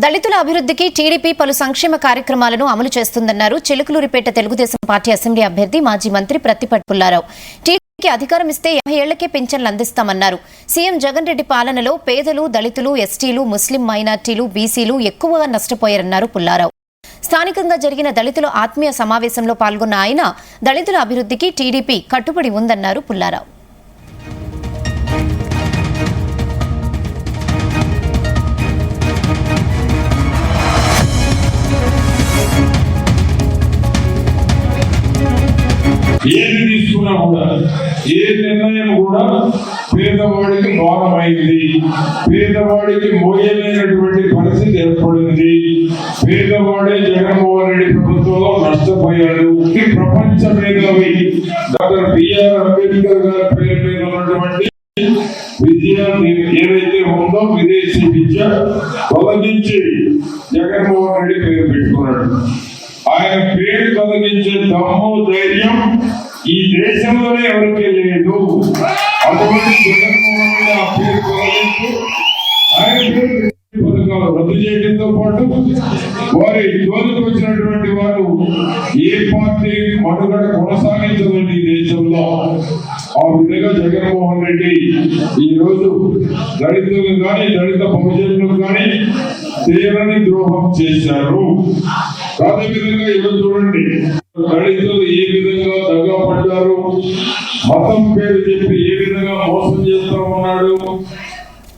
దళితుల అభివృద్ధికి టీడీపీ పలు సంక్షేమ కార్యక్రమాలను అమలు చేస్తుందన్నారు చిలుకలూరిపేట తెలుగుదేశం పార్టీ అసెంబ్లీ అభ్యర్థి మాజీ మంత్రి ప్రత్తిపాటి పుల్లారావు. టీడీపీకి అధికారం ఇస్తే 50 ఏళ్లకే పింఛన్లు అందిస్తామన్నారు. సీఎం జగన్ రెడ్డి పాలనలో పేదలు, దళితులు, ఎస్టీలు, ముస్లిం మైనార్టీలు, బీసీలు ఎక్కువగా నష్టపోయారన్నారు పుల్లారావు. స్థానికంగా జరిగిన దళితుల ఆత్మీయ సమావేశంలో పాల్గొన్న ఆయన దళితుల అభివృద్ధికి టీడీపీ కట్టుబడి ఉందన్నారు పుల్లారావు. ఏది తీసుకున్నా కూడా ఏ నిర్ణయం కూడా పేదవాడికి భారమైంది, పేదవాడికి మోయలేనటువంటి పరిస్థితి ఏర్పడింది. పేదవాడే జగన్మోహన్ రెడ్డి ప్రభుత్వంలో నష్టపోయాడు. ప్రపంచ మేధావి డాక్టర్ బిఆర్ అంబేద్కర్ గారి పేరు మీద ఉన్నటువంటి విద్యాన్ని ఏదైతే ఉందో విదేశీ విద్య తొలగించి జగన్మోహన్ రెడ్డి పేరు పెట్టుకున్నాడు. ఆయన పేరు తొలగించే దమ్ము, ధైర్యం ఈ దేశంలోనే ఎవరికీ లేదు. అటువంటి జగన్మోహన్ రెడ్డి ఆ పేరు తొలగించి ఆయన పేరు పథకాలు రద్దు చేయడంతో పాటు వారి జోలికి వచ్చినటువంటి వారు ఏ పార్టీ మనుగడ కొనసాగించదండి ఈ దేశంలో. ఆ విధంగా జగన్మోహన్ రెడ్డి ఈ రోజు దళితులు కానీ దళిత బహుజనులకు కానీ తీరని ద్రోహం చేశారు. అదేవిధంగా ఈరోజు చూడండి, దళితులు ఏ విధంగా దగా పడ్డారు, మతం పేరు చెప్పి ఏ విధంగా మోసం చేస్తా ఉన్నాడు.